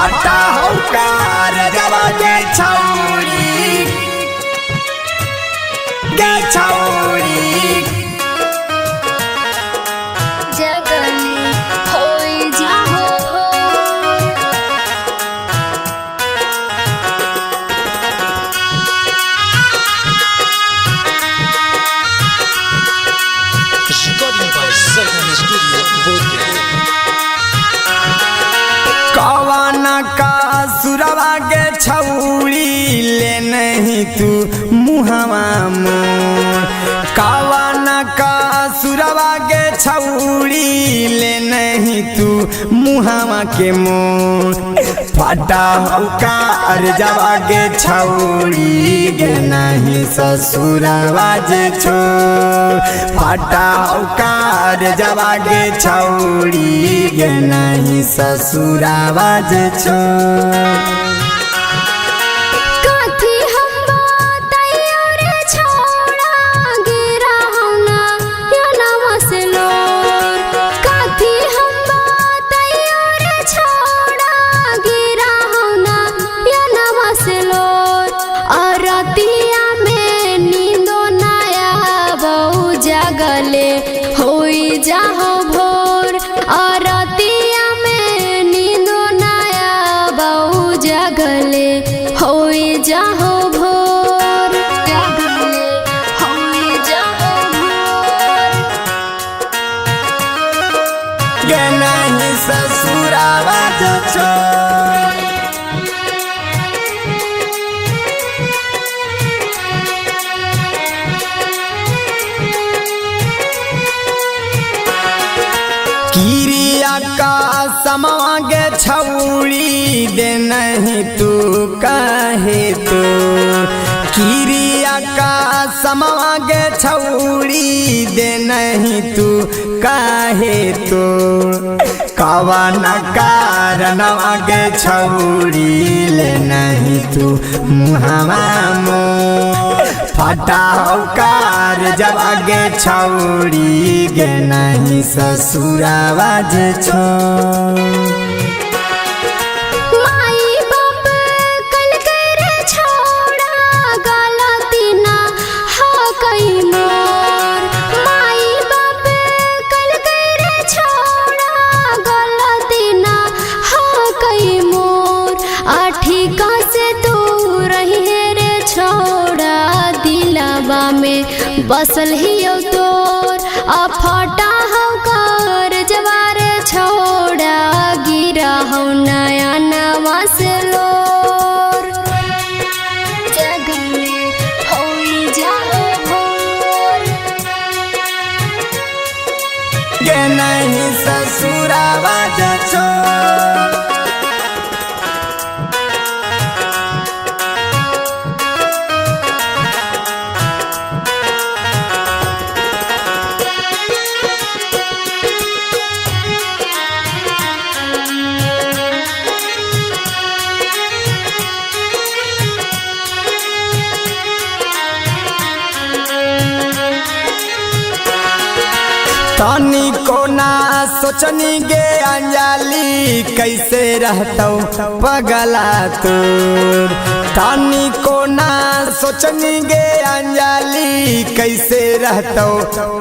फाटा होकार जवा गे छौरी गे छौरी जगले होई जाहो Recording by Sultan Studio, Bodh कवन का सुरवा गे छौरी ले नहीं तू मुहवा मोर कवन का सुरवा गे छौरी ले नहीं तू मुहवा के मोर फाटा होकार जवा गे छौरी गे नहीं ससुरवा जे छोर फाटा होकार जवा गे छौरी गे नहीं ससुरवा जे छोर जगले होई जाहो भोर अरतिया में नींदो नया बहु जगले होई जाहो भोर जगले होई जाहो भोर गे नहीं ससुरावा जे छोर किरिया का समा गे छौरी दे नहीं तू कहे तो किरिया का समा गे छौरी दे नहीं तू कहे तो कवन कारणवा गे छौरी ले नहीं तू मुहवा मोर फाटा होकार जवा गे छौरी गे नहीं ससुरावा जे छोर माई बाप कल कर छोड़ा गलती ना हो कई मोर माई बाप कल कर छोड़ा गलती ना हो कई मोर आठिका से तू रही है रे छोड़ा दिलावा में बसल ही तोर आ फाटा होकार जवार छोड़ा गिरा हो नया नवा से लोर जगले होई जाओ भोर गे नहीं ससुरावा जे छोर तानी को ना सोचनी गे अंजलि कैसे रहतौ पगला तोर तानी को ना सोचनी गे अंजलि कैसे रहतौ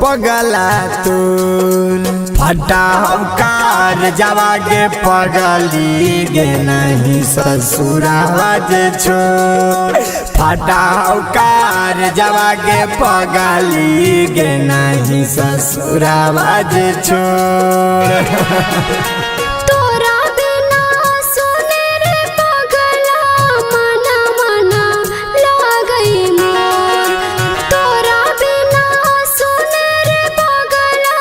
पगला तोर फाटा होकार जवा गे पगली गे नहीं ससुरावा जे छोर फाटा होकार जवा गे पगली गे नहीं ससुरावा जे छोर तोरा बिना सुने रे पगला मना मना लागई मोर तोरा बिना सुने रे पगला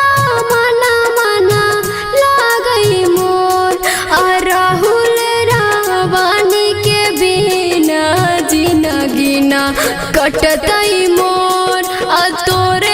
मना मना लागई मोर आ राहुल रावानी के बिना जिंदगी ना कटतई मोर आ तोरे